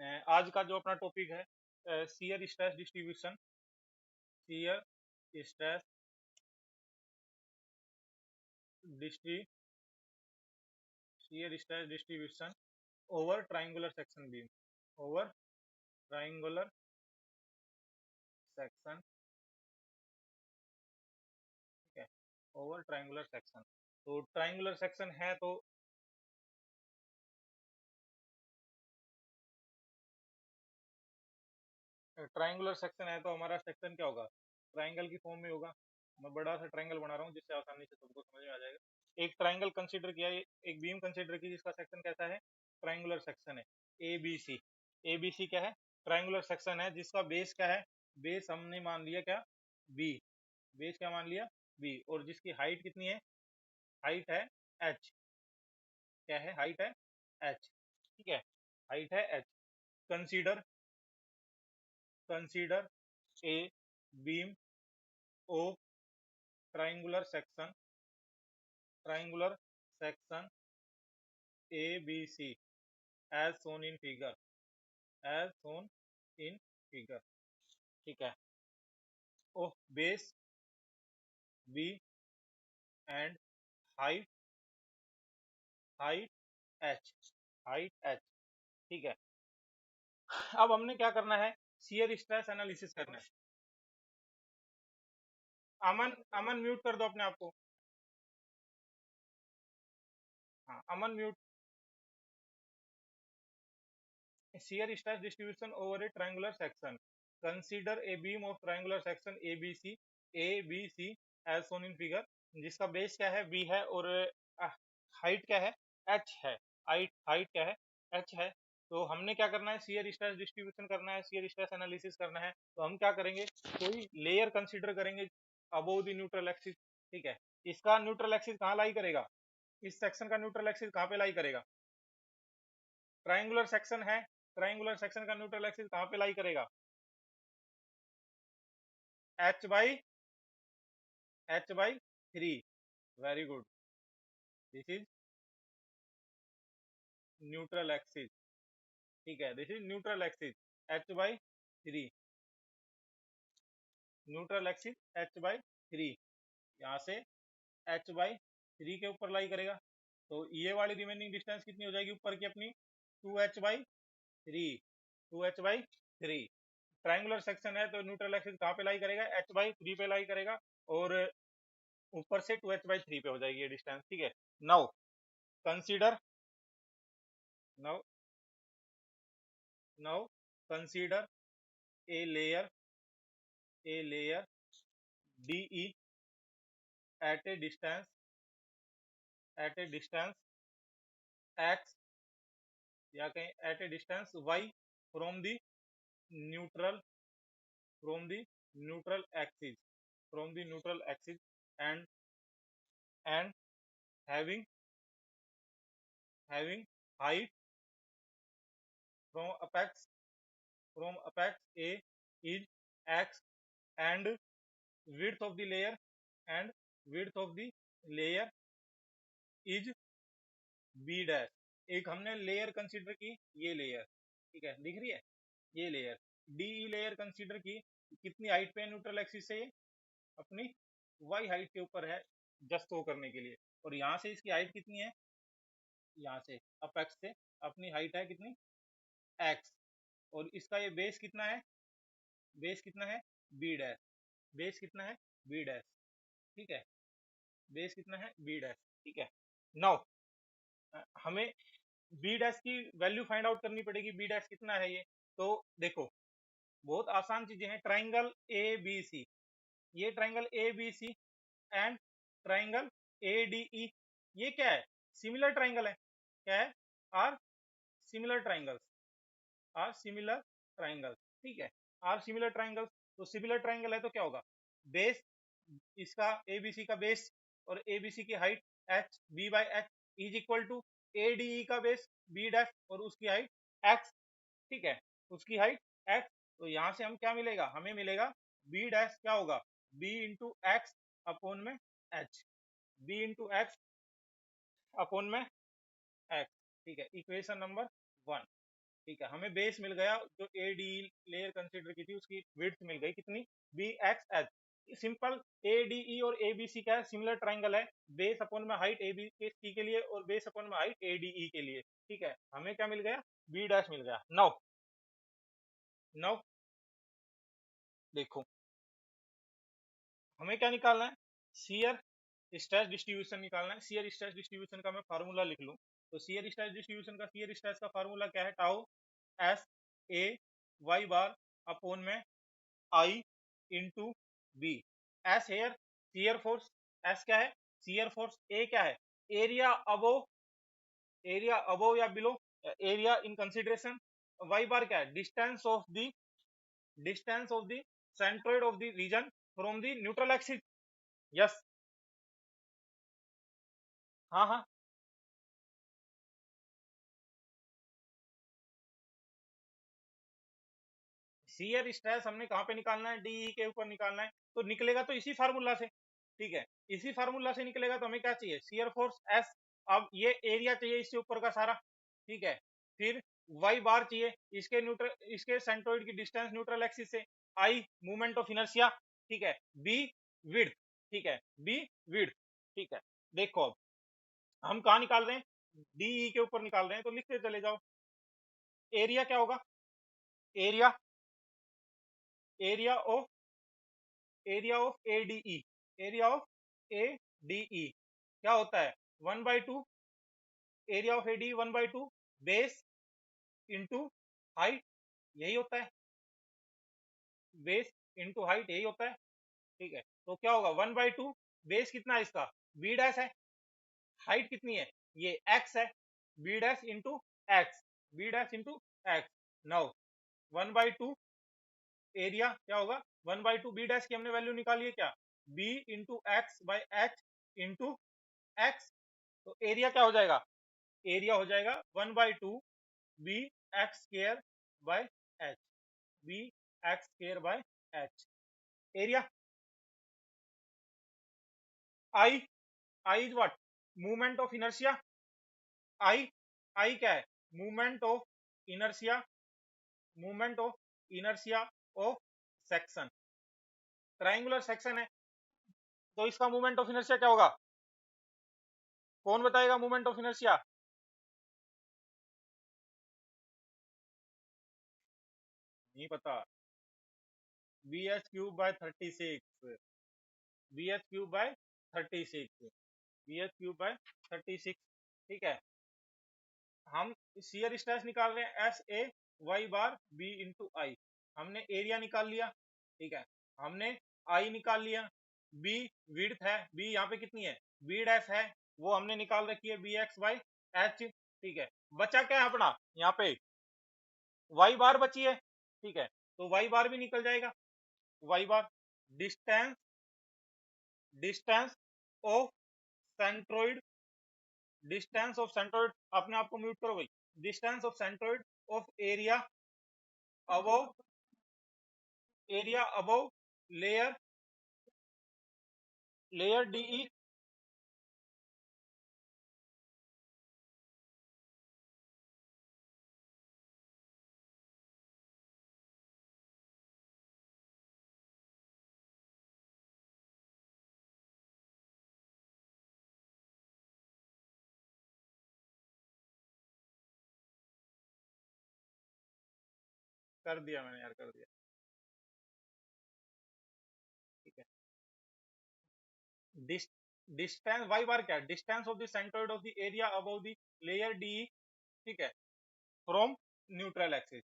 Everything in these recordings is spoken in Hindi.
आज का जो अपना टॉपिक है shear stress distribution, shear stress shear stress distribution over triangular section beam, over triangular section, ठीक है, ओवर ट्राइंगुलर सेक्शन। तो ट्राइंगुलर सेक्शन है तो ट्राइंगुलर सेक्शन है तो हमारा सेक्शन क्या होगा, ट्राइंगल की फॉर्म में होगा। मैं बड़ा सा ट्राइंगल बना रहा हूँ जिससे आसानी से सबको समझ में आ जाएगा। एक ट्राइंगल कंसीडर किया, एक बीम कंसीडर की जिसका सेक्शन कैसा है, ट्राइंगुलर सेक्शन है, ए बी सी। ए बी सी क्या है, ट्राइंगुलर सेक्शन है जिसका बेस क्या है, बेस हमने मान लिया क्या, बी। बेस क्या मान लिया, बी। और जिसकी हाइट कितनी है, हाइट है एच। क्या है, हाइट है एच, ठीक है, हाइट है H. Consider consider a beam of triangular section ABC as shown in figure, as shown in figure, ठीक है, of base B and height H, height H, ठीक है। अब हमने क्या करना है, शियर स्ट्रेस एनालिसिस करना है। अमन अमन म्यूट कर दो अपने आप को, हाँ अमन mute. Shear stress distribution over a triangular section. Consider a beam of triangular section ABC as shown in figure, जिसका बेस क्या है, B है और हाइट क्या है, H है। हाइट क्या है, H है। तो हमने क्या करना है, शियर स्ट्रेस डिस्ट्रीब्यूशन करना है, शियर स्ट्रेस एनालिसिस करना है। तो हम क्या करेंगे, कोई लेयर कंसीडर करेंगे अबोव द न्यूट्रल एक्सिस, ठीक है। इसका न्यूट्रल एक्सिस कहाँ लाई करेगा, इस सेक्शन का न्यूट्रल एक्सिस कहाँ पे लाई करेगा, ट्राइंगुलर सेक्शन है, ट्राइंगुलर सेक्शन का न्यूट्रल एक्सिस कहां पे लाई करेगा, h/3। Very good, this is neutral axis, ठीक है, this is neutral axis h/3, neutral axis h/3। यहां से h/3 के ऊपर लाई करेगा। तो ये वाली रिमेनिंग डिस्टेंस कितनी हो जाएगी ऊपर की अपनी, 2h/3, 2h/3। ट्राइंगुलर सेक्शन है तो न्यूट्रल एक्सिस कहाँ पे लाई करेगा, h/3 पे लाई करेगा और ऊपर से 2h/3 पे हो जाएगी ये डिस्टेंस, ठीक है। Now consider now now consider a layer DE at a distance x या कहीं at a distance y from the neutral axis, and having height from apex A is x and width of the layer is B dash। एक हमने लेयर कंसीडर की, ये लेयर, ठीक है, दिख रही है, ये लेयर DE लेयर कंसीडर की, कितनी हाइट पे न्यूट्रल एक्सिस से, अपनी y हाइट के ऊपर है जस्ट शो करने के लिए। और यहाँ से इसकी हाइट कितनी है, यहाँ से अपेक्स से अपनी हाइट है कितनी, x। और इसका ये बेस कितना है, B डैश, बेस कितना है B डैश, ठीक है, बेस कितना है B डैश, ठीक है। नाउ हमें B डैश की वैल्यू फाइंड आउट करनी पड़ेगी, B डैश कितना है ये। तो देखो बहुत आसान चीजें हैं, ट्राइंगल ABC, ये triangle ABC and triangle ADE, ये क्या है, सिमिलर ट्राइंगल है, क्या है, आर सिमिलर ट्राइंगल्स, ठीक है, आर सिमिलर ट्राइंगल्स। तो सिमिलर ट्राइंगल है तो क्या होगा, बेस इसका ABC का बेस और ABC की height h B/h is equal to ADE का बेस B डैश और उसकी हाइट x, ठीक है, उसकी हाइट x। तो यहां से हम क्या मिलेगा, हमें मिलेगा B डैश क्या होगा, B इंटू एक्स अपॉन में h, B into x upon में x, ठीक है, इक्वेशन नंबर 1, ठीक है, हमें बेस मिल गया, जो ए डी लेयर कंसीडर की थी उसकी विड्थ मिल गई कितनी, B X H. Simple, A D E और ए बी सी क्या है, सिमिलर ट्राइंगल है, बेस अपॉन में हाइट ए बी सी के लिए और बेस अपॉन में हाइट ए डी ई के लिए। ठीक है, हमें क्या मिल गया, बी डैश मिल गया। नाउ नाउ देखो, हमें क्या निकालना है, शियर स्ट्रेस डिस्ट्रीब्यूशन निकालना है। शियर स्ट्रेस डिस्ट्रीब्यूशन का मैं फार्मूला लिख लूं, तो शियर स्ट्रेस डिस्ट्रीब्यूशन का, शियर स्ट्रेस का फार्मूला क्या है, टाउ एस ए वाई बार अपॉन में I into B. S here shear force, S क्या है शियर फोर्स, ए क्या है एरिया अबोव या below, area in consideration, Y bar क्या है distance of the centroid of the region from the neutral axis. Yes, हाँ हाँ, शियर स्ट्रेस हमने कहाँ पे निकालना है, डी के ऊपर निकालना है, तो निकलेगा तो इसी फार्मूला से। ठीक है, इसी फार्मूला से निकलेगा, तो हमें क्या चाहिए, शियर फोर्स एस। अब ये एरिया चाहिए इससे ऊपर का सारा। ठीक है, फिर वाई बार चाहिए, इसके सेंट्रोइड की डिस्टेंस न्यूट्रल एक्सिस से, आई मूवमेंट ऑफ इनर्शिया। ठीक है, बी विड्थ। ठीक है, बी विड्थ। ठीक है, देखो अब हम कहा निकाल रहे हैं, डी के ऊपर निकाल रहे हैं, तो लिखते चले जाओ। एरिया क्या होगा, area area of ADE, area of ADE क्या होता है, 1/2 area of ADE 1/2 base into height, यही होता है, बेस इंटू हाइट यही होता है। ठीक है, तो क्या होगा, 1/2 बेस कितना है इसका, बी डैश है, हाइट कितनी है, ये एक्स है, B dash into X, B dash into X. Now 1/2 area क्या होगा, 1/2 बी डैश की हमने वैल्यू निकाली है क्या, B into X by H into X. तो एरिया क्या हो जाएगा, एरिया हो जाएगा 1/2 B x square by H, B x square by H. Area I, I is what, movement of inertia. I I क्या है, movement of inertia, movement of inertia of section, triangular section है, तो इसका मूवमेंट ऑफ इनर्शिया क्या होगा, कौन बताएगा मूवमेंट ऑफ इनर्शिया, नहीं पता, B H cube by 36, B H cube by 36, B H cube by 36। ठीक है, हम शियर स्ट्रेस निकाल रहे हैं, S A Y bar B into I, हमने एरिया निकाल लिया। ठीक है, हमने आई निकाल लिया, बी विड्थ है, बी यहाँ पे कितनी है, बी डैश है, वो हमने निकाल रखी है, बी एक्स बाई एच। ठीक है, बचा क्या है अपना यहाँ पे, वाई बार बची है। ठीक है, तो वाई बार भी निकल जाएगा, Y bar distance distance of centroid, distance of centroid, अपने आप को म्यूट करो भाई, distance of centroid of above area above layer layer DE. कर दिया मैंने यार, कर दिया। ठीक है, डिस्टेंस वाई बार क्या है, distance of the centroid of the area above the layer DE. ठीक है, from neutral axis,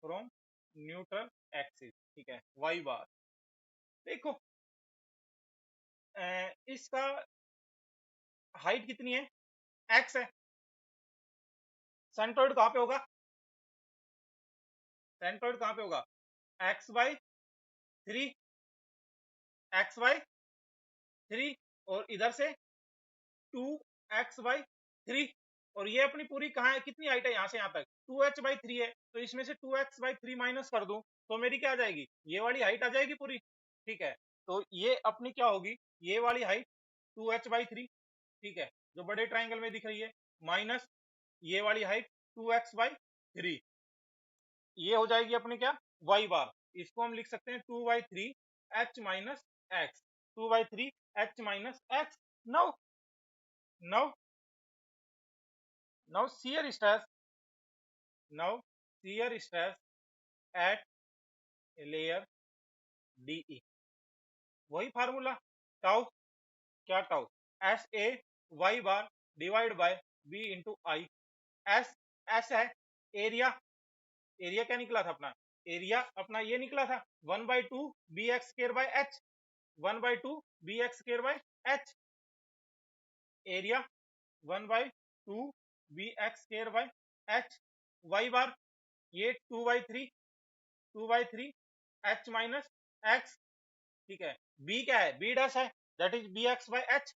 from neutral axis. ठीक है, वाई बार देखो, इसका हाइट कितनी है, एक्स है, सेंट्रोइड कहां पे होगा, सेंट्रोइड कहां पे होगा, x/3, x/3, और इधर से 2x/3, और ये अपनी पूरी कहाँ है, कितनी हाइट है यहाँ से यहाँ तक, 2h/3 है, तो इसमें से 2x/3 माइनस कर दूं तो मेरी क्या आ जाएगी, ये वाली हाइट आ जाएगी पूरी। ठीक है, तो ये अपनी क्या होगी, ये वाली हाइट 2h/3। ठीक है, जो बड़े ट्राइंगल में दिख रही है, माइनस ये वाली हाइट 2x/3। ये हो जाएगी अपनी क्या, वाई बार। इसको हम लिख सकते हैं 2/3 h minus X, 2/3 h minus x. Now now now shear stress, now shear stress at layer DE, वही फार्मूला, टाउ, क्या tau, S A Y bar divide by B into I. S, S है एरिया, एरिया क्या निकला था अपना, एरिया अपना ये निकला था 1/2 B X square by H, 1/2 B X square by H, area 1/2 B X square by H. Y bar ये 2/3 एच माइनस एक्स, ठीक है। बी क्या है, बी डैश है, that is B x by H,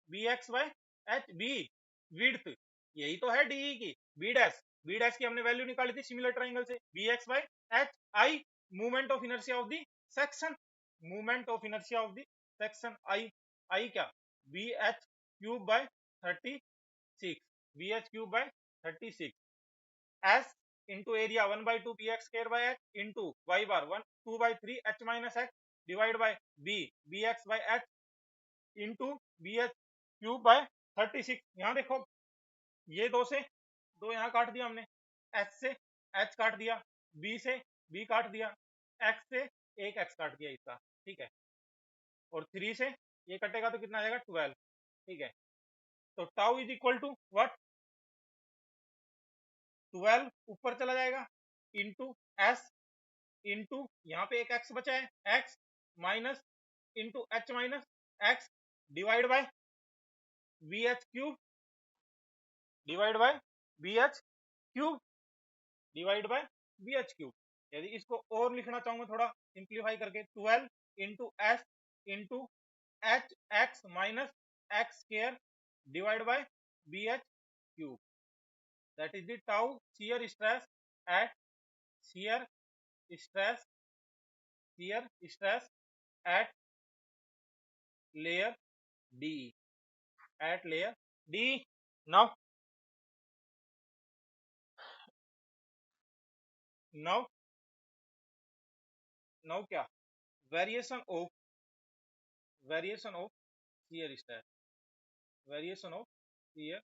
B x by H, B width, यही तो है डीई की, बी डैश, बी डैश की हमने वैल्यू निकाली थी सिमिलर ट्राइंगल से, B x by H. I movement of inertia of the section, movement of inertia of the section, I, I क्या, B H cube by 36, B H cube by 36, S into area 1/2 B x square by H into Y bar 2/3 H minus x divide by B, B x by H into B H cube by 36। यहाँ देखो ये दो से दो यहाँ काट दिया हमने, एच से एच काट दिया, बी से बी काट दिया, एक्स से एक एक्स काट दिया इसका, ठीक है। और 3 से ये कटेगा तो कितना आ जाएगा 12, ठीक है। तो tau is equal to what, 12 ऊपर चला जाएगा इंटू एस इंटू यहाँ पे एक एक्स बचा है x minus into h minus x divide by b H cube, divide by b H cube, divide by b H cube. यदि इसको और लिखना चाहूंगा थोड़ा सिंप्लीफाई करके, 12 into s into h x minus x square divide by b H cube, that is the tau shear stress at shear stress, shear stress at layer D, at layer D। now now now क्या, variation of, variation of shear stress, variation of shear,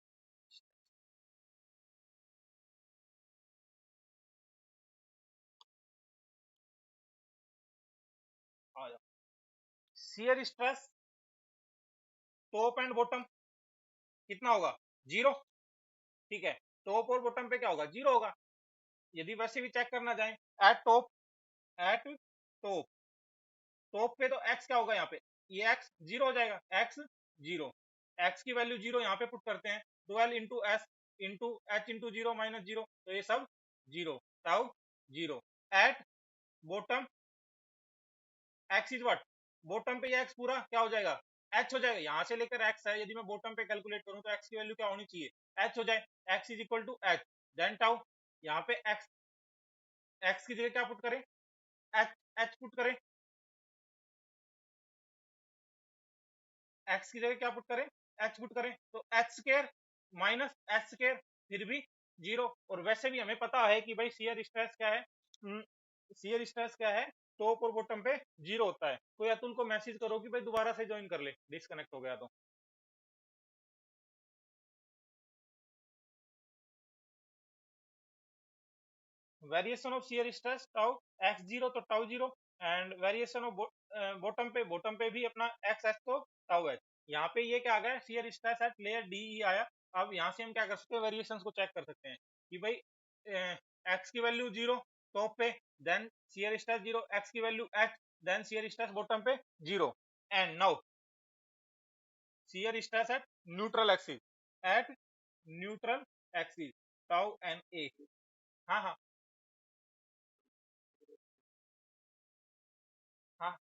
आ जाओ, shear stress top and bottom कितना होगा, जीरो, ठीक है। टॉप और बॉटम पे क्या होगा, जीरो होगा। यदि वैसे भी चेक करना जाए, eight top, eight top, top पे तो एक्स क्या होगा यहाँ पे, ये एक्स जीरो हो जाएगा, एक्स जीरो, एक्स की वैल्यू जीरो यहाँ पे पुट करते हैं, 12 into s into h into zero minus zero, तो ये सब zero, tau zero. At bottom x is what, bottom पे ये एक्स पूरा क्या हो जाएगा, एच हो जाएगा, यहाँ से लेकर एक्स है, यदि मैं बॉटम पे कैलकुलेट करूँ तो एक्स की वैल्यू क्या होनी चाहिए, एच हो जाए, x is equal to h, then tau, यहाँ पे एक्स, एक्स की जगह क्या पुट करें, एच, एच पुट करें, एक्स की जगह क्या पुट करें, एच पुट करें, तो h square minus h square फिर भी जीरो। और वैसे भी हमें पता है कि भाई शेयर स्ट्रेस क्या है, शेयर स्ट्रेस क्या है, टॉप और बॉटम पे जीरो होता है। कोई अतुल को मैसेज करो कि भाई दोबारा से ज्वाइन कर ले, डिस्कनेक्ट हो गया तो। Variation of shear stress tau x zero तो tau zero, and variation of bottom पे भी अपना एक्स एच तो टाउ एच। यहाँ पे ये क्या आ गया, shear stress at layer D आया। अब यहाँ से हम क्या कर सकते हैं, वेरिएशंस को चेक कर सकते हैं कि भाई एक्स की वैल्यू जीरो टॉप पे, then shear stress zero, x की value h, then shear stress bottom पे zero, and now shear stress at neutral axis, at neutral axis tau n a। हाँ हाँ हाँ,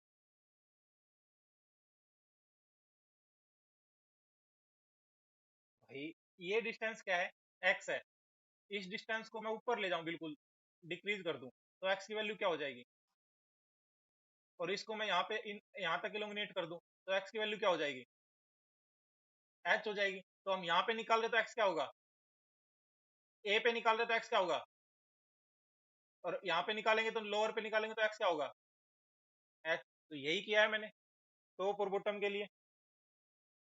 भाई ये डिस्टेंस क्या है, x है, इस डिस्टेंस को मैं ऊपर ले जाऊं बिल्कुल, डिक्रीज कर दूं, तो x की वैल्यू क्या हो जाएगी, और इसको मैं यहाँ पे यहाँ तक इल्यूमिनेट कर दूं तो x की वैल्यू क्या हो जाएगी, h हो जाएगी। तो हम यहाँ पे निकाल रहे तो x क्या होगा, a पे निकाल रहे तो x क्या होगा, और यहाँ पे निकालेंगे तो लोअर पे निकालेंगे तो एक्स क्या होगा, एच। तो यही किया है मैंने टॉप और बॉटम के लिए।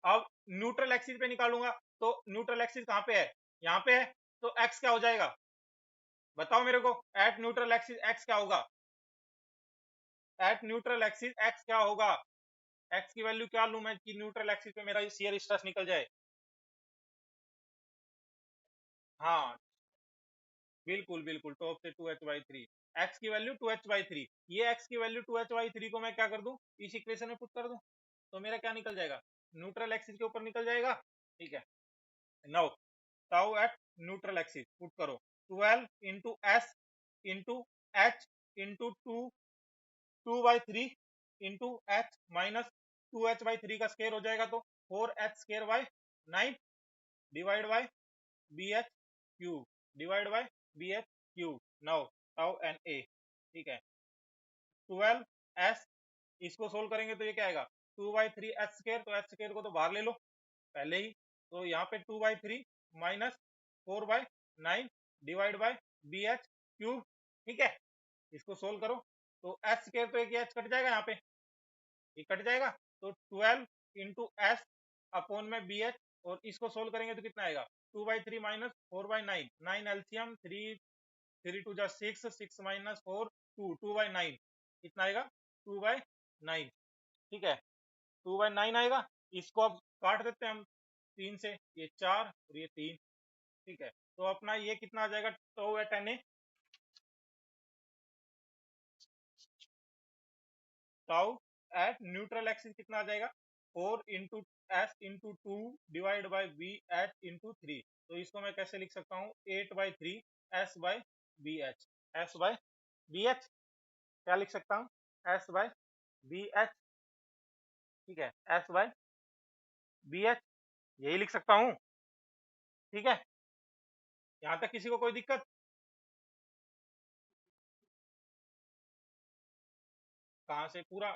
अब न्यूट्रल एक्सिस पे निकालूंगा तो न्यूट्रल एक्सिस कहाँ पे है, यहाँ पे है, तो एक्स क्या हो जाएगा, बताओ मेरे को। एट न्यूट्रल एक्सिस एक्स क्या होगा, एट न्यूट्रल एक्सिस एक्स क्या होगा, एक्स की वैल्यू क्या लूं मैं कि न्यूट्रल एक्सिस पे मेरा शियर स्ट्रेस निकल जाए। हाँ बिल्कुल बिल्कुल, टॉप से 2h/3, एक्स की वैल्यू 2h/3, ये एक्स की वैल्यू 2h/3 को मैं क्या कर दूं, इस इक्वेशन में पुट कर दूं, तो मेरा क्या निकल जाएगा, न्यूट्रल एक्सिस के ऊपर निकल जाएगा। ठीक है, now tau at neutral axis put करो, 12 into s into h into 2/3 into h minus 2h/3 का स्केयर हो जाएगा तो 4h²/9 divide by b H cube divide by b H cube. Now tau N A, ठीक है, 12s, इसको सोल्व करेंगे तो ये क्या आएगा, 2/3h², तो h² को तो बाहर ले लो पहले ही, तो यहाँ पे 2/3 minus 4/9 divide by b H cube. ठीक है, इसको सोल्व करो तो h² तो एक एच कट जाएगा, यहाँ पे ये कट जाएगा, तो 12 इंटू एस अपॉन में बी एच, और इसको सोल्व करेंगे तो कितना आएगा, 2/3 माइनस 4/9, 9 एलसीएम, 3 3 2 6, 6 माइनस 4 2/9, कितना आएगा 2/9। ठीक है, 2/9 आएगा, इसको अब काट देते हैं हम 3 से, ये 4 और ये 3। ठीक है, तो अपना ये कितना आ जाएगा, तो at N A tau at neutral axis कितना आ जाएगा, 4 into s into 2 divide by b h into 3। तो इसको मैं कैसे लिख सकता हूँ, 8/3 s by b h, s by b h क्या लिख सकता हूँ, एस बाय बी एच। ठीक है, एस बाय बी एच यही लिख सकता हूँ। ठीक है, यहाँ तक किसी को कोई दिक्कत, कहाँ से पूरा,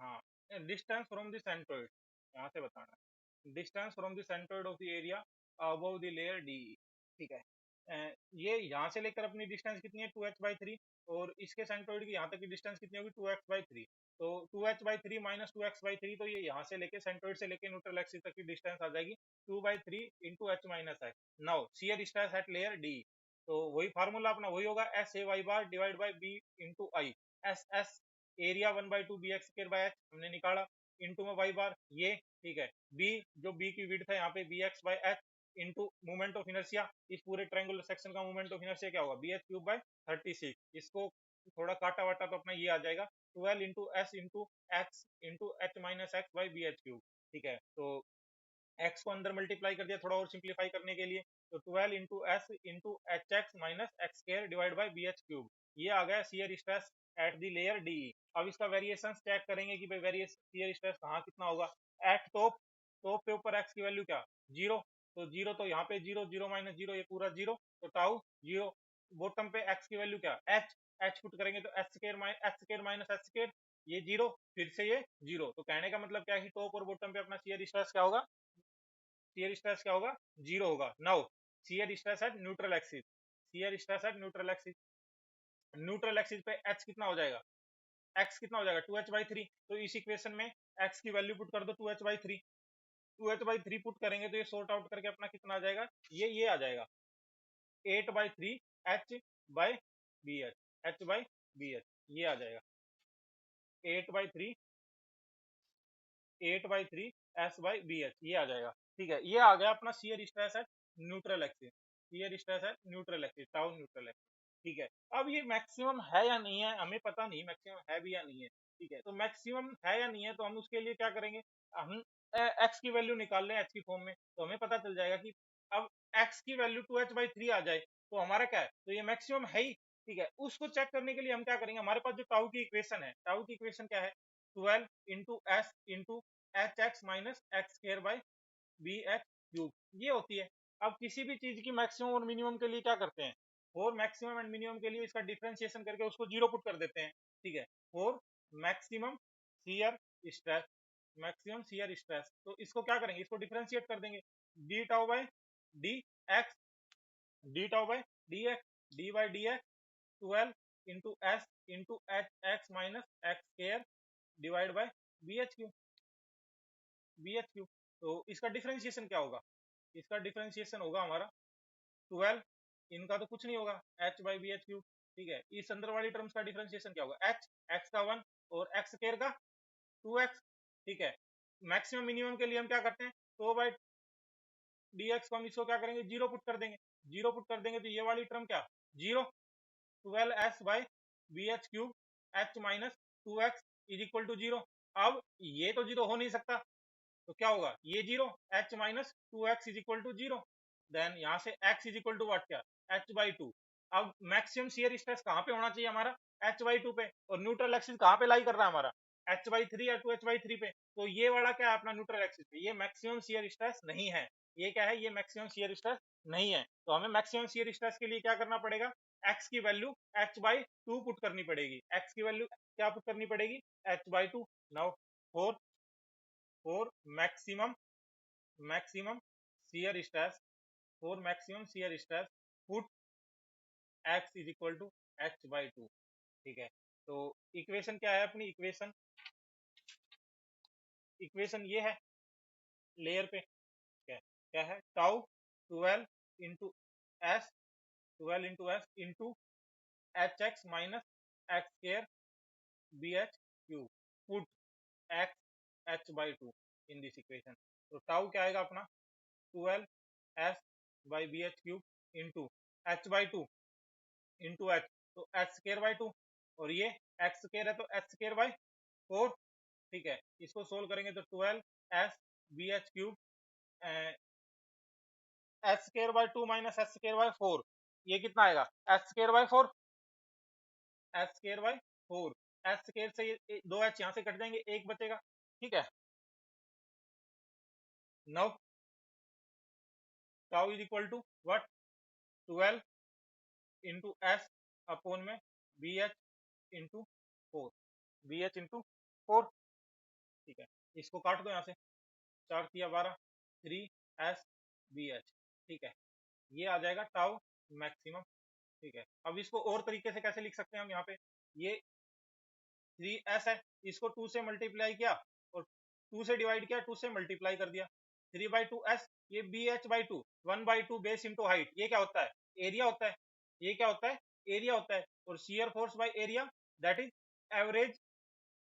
हाँ, डिस्टेंस फ्रॉम द सेंट्रोइड, यहाँ से बताना, distance from the centroid of the area above the layer D. ठीक है, ये यहाँ से लेकर अपनी डिस्टेंस कितनी है, 2h/3, और इसके सेंट्रोइड की यहाँ तक की डिस्टेंस कितनी होगी, 2x/3, तो 2h/3 माइनस 2x/3, तो ये यहाँ से लेके सेंट्रोइड से लेके न्यूट्रल एक्सिस तक की डिस्टेंस आ जाएगी 2/3 into h minus x. Now shear stress at layer d, तो वही फार्मूला अपना वही होगा, s A Y bar divide by b into I, S s area 1/2 B x square by h हमने निकाला, इंटू में वाई बार ये। ठीक है, बी जो बी की विड्थ है यहाँ पे b x by H into movement of inertia, इस पूरे ट्रायंगुलर सेक्शन का मूवमेंट ऑफ इनर्शिया क्या होगा, बी एच क्यूब बाय 36। इसको थोड़ा काटा वाटा तो अपना ये आ जाएगा 12 into s into x into h minus x by b H cube. ठीक है, तो एक्स को अंदर मल्टीप्लाई कर दिया थोड़ा और सिंप्लीफाई करने के लिए, तो 12 into s into h x minus x square divide by b H cube, ये आ गया shear stress at the layer d. अब इसका वेरिएशन चेक करेंगे कि भाई वेरिएशन शियर स्ट्रेस कहाँ कितना होगा, एट टॉप, टॉप पे ऊपर एक्स की वैल्यू क्या, जीरो, तो जीरो, तो यहाँ पे जीरो, जीरो माइनस जीरो, ये पूरा जीरो, तो टाउ जीरो। बॉटम पे एक्स की वैल्यू क्या, एच, एच पुट करेंगे तो H square minus H square, ये जीरो, फिर से ये जीरो, तो कहने का मतलब क्या है कि टॉप और बॉटम पे अपना शियर स्ट्रेस क्या होगा, शियर स्ट्रेस क्या होगा, जीरो होगा। Now shear stress eight neutral axis, shear stress eight neutral axis, neutral axis पे एच कितना हो जाएगा, एक्स कितना हो जाएगा 2h/3, तो इस इक्वेशन में एक्स की वैल्यू पुट कर दो 2h/3, 2h/3 पुट करेंगे तो ये सॉर्ट आउट करके अपना कितना आ जाएगा, ये आ जाएगा 8/3 h by b h, h by b h, ये आ जाएगा 8/3, 8/3 एस बाई बी एच, ये आ जाएगा। ठीक है, ये आ गया अपना shear stress eight neutral axis, shear stress eight neutral axis, tau neutral axis. ठीक है, अब ये मैक्सिमम है या नहीं है हमें पता नहीं, मैक्सिमम है भी या नहीं है। ठीक है, तो मैक्सिमम है या नहीं है तो हम उसके लिए क्या करेंगे, हम एक्स की वैल्यू निकाल लें एच की फॉर्म में, तो हमें पता चल जाएगा कि अब एक्स की वैल्यू 2h/3 आ जाए तो हमारा क्या है, तो ये मैक्सिमम है ही। ठीक है, उसको चेक करने के लिए हम क्या करेंगे, हमारे पास जो टाउ की इक्वेशन है, टाउ की इक्वेशन क्या है, 12 into s into h x minus x square by b H cube, ये होती है। अब किसी भी चीज की मैक्सिमम और मिनिमम के लिए क्या करते हैं, फॉर मैक्सिमम एंड मिनिमम के लिए इसका डिफरेंशिएशन करके उसको जीरो पुट कर देते हैं, ठीक है। For maximum shear stress, maximum shear stress, तो इसको क्या करेंगे, इसको डिफरेंशिएट कर देंगे, d tau by d x, d tau by d x, d by d x 12 into s into h x minus x square divide by b h cube, b h cube. तो इसका डिफरेंशिएशन क्या होगा, इसका डिफरेंशिएशन होगा हमारा 12, इनका तो कुछ नहीं होगा, h by b h cube, ठीक है। इस अंदर वाली टर्म्स का डिफरेंशिएशन क्या होगा, एच, एक्स का 1 और एक्स स्क्वायर का 2x, ठीक है। मैक्सिमम मिनिमम के लिए हम क्या करते हैं, तो बाई dx को हम इसको क्या करेंगे, जीरो पुट कर देंगे, जीरो पुट कर देंगे तो ये वाली टर्म क्या, zero, 12s by b H cube h minus 2x is equal to zero. अब ये तो जीरो हो नहीं सकता, तो क्या होगा, ये zero, h minus 2x is equal to zero, then यहां से x is equal to what, क्या, h बाई टू। अब मैक्सिमम शियर स्ट्रेस कहां पे होना चाहिए हमारा, h बाई टू पे, और न्यूट्रल एक्सिस कहां पे लाई कर रहा है हमारा, h बाई थ्री या 2h बाई थ्री पे, तो ये वाला क्या है अपना न्यूट्रल एक्सिस पे, ये मैक्सिमम शियर स्ट्रेस नहीं है, ये क्या है, ये मैक्सिमम शियर स्ट्रेस नहीं है। तो हमें मैक्सिमम शियर स्ट्रेस के लिए क्या करना पड़ेगा, x की value h by to put करनी पड़ेगी, x की वैल्यू क्या पुट करनी पड़ेगी, h by two. Now for, for maximum, maximum shear stress, for maximum shear stress put x is equal to h by two, ठीक है। तो इक्वेशन क्या है अपनी, इक्वेशन, इक्वेशन ये है लेयर पे, क्या है, क्या है, tau 12 into s, 12 into s into h x minus x square b h cube, put x h by two in this equation. तो टाउ क्या आएगा अपना, 12 एस by b H cube into h by two into h, तो एच स्क्र बाई टू, और ये एक्स स्क्र है तो एच स्क्र बाई फोर, ठीक है। इसको सोल्व करेंगे तो 12 s b H cube h square by two minus h square by four, ये कितना आएगा, h square by four, h square by four, h square से ये दो एच यहाँ से कट जाएंगे, एक बचेगा, ठीक है। Now tau is equal to what, 12 into s upon में b h into four, b h into four, ठीक है। इसको काट दो यहाँ से, चार तिया 12, 3s बी एच, ठीक है। ये आ जाएगा टाउ मैक्सिमम, ठीक है। अब इसको और तरीके से कैसे लिख सकते हैं हम, यहाँ पे ये 3s है, इसको 2 से मल्टीप्लाई किया और 2 से डिवाइड किया, 2 से मल्टीप्लाई कर दिया, 3 बाई टू एस, ये b h by two, 1 by two base into height, ये क्या होता है, एरिया होता है, ये क्या होता है, एरिया होता है, और shear force by area that is average,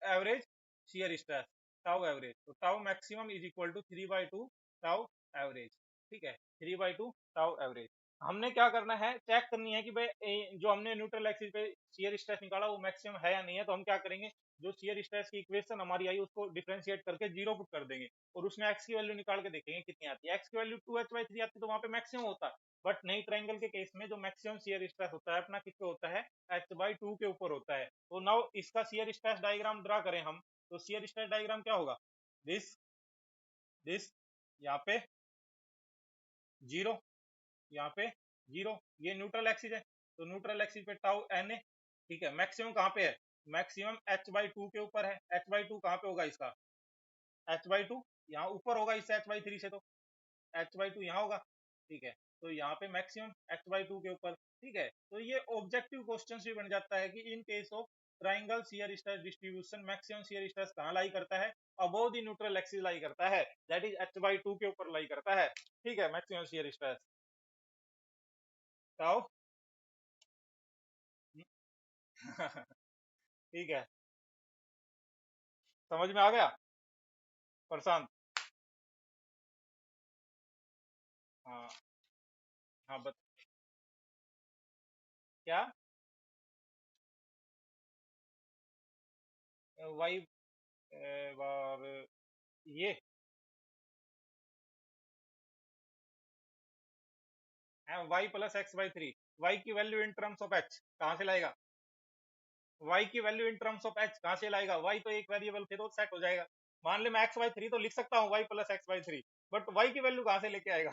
average shear stress, tau average. तो tau maximum is equal to 3 by two tau average, ठीक है, 3 बाई टू टाउ एवरेज। हमने क्या करना है, चेक करनी है कि भाई जो हमने न्यूट्रल एक्सिस पे शियर स्ट्रेस निकाला वो मैक्सिमम है या नहीं है। तो हम क्या करेंगे, जो शियर स्ट्रेस की इक्वेशन हमारी आई उसको डिफरेंशिएट करके जीरो पुट कर देंगे, और उसमें एक्स की वैल्यू निकाल के देखेंगे कितनी आती है, एक्स की वैल्यू 2h/3 आती है तो वहां पे मैक्सिमम होता है। बट नई ट्रायंगल के केस में जो मैक्सिमम शियर स्ट्रेस होता है अपना किस पे होता है, h/2 के ऊपर होता है। तो नाउ इसका शियर स्ट्रेस डायग्राम ड्रा करें हम, तो शियर स्ट्रेस डायग्राम क्या होगा, दिस, दिस, यहाँ पे जीरो, यहाँ पे जीरो, ये न्यूट्रल एक्सिस है, तो न्यूट्रल एक्सिस पे टाउ एन ए, ठीक है। मैक्सिमम कहाँ पे है, मैक्सिमम h/2 के ऊपर है, h/2 कहाँ पे होगा इसका, h/2 यहाँ ऊपर होगा इससे h/3 से, तो h/2 यहाँ होगा, ठीक है। तो यहाँ पे मैक्सिमम h/2 के ऊपर, ठीक है। तो ये ऑब्जेक्टिव क्वेश्चन भी बन जाता है कि in case of triangle shear stress distribution maximum shear stress कहाँ लाई करता है, अबोव द न्यूट्रल एक्सिस लाई करता है, दैट इज h/2 के ऊपर लाई करता है, ठीक है, मैक्सिमम शियर स्ट्रेस। टाउ ठीक है, समझ में आ गया प्रशांत, हाँ, हाँ क्या, वाई बार, ये है y plus x by three, y की value in terms of h कहाँ से लाएगा, वाई की value in terms of h कहाँ से लाएगा, वाई तो एक वेरिएबल थे तो सेट हो जाएगा। मान ले मैं एक्स बाई थ्री तो लिख सकता हूँ y plus x by three, but y की वैल्यू कहाँ से लेके आएगा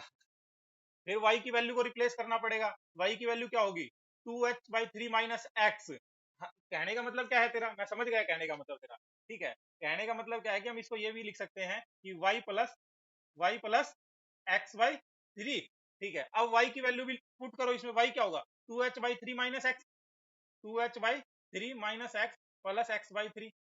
फिर y की वैल्यू को रिप्लेस करना पड़ेगा। y की वैल्यू क्या होगी 2h/3 माइनस एक्स। कहने का मतलब क्या है तेरा, मैं समझ गया कहने का मतलब तेरा, ठीक है। कहने का मतलब क्या है कि हम इसको ये भी लिख सकते हैं कि y प्लस x/3, ठीक है। अब y की वैल्यू भी पुट करो इसमें, y क्या होगा 2h/3 minus x, 2h/3 minus x plus x/3,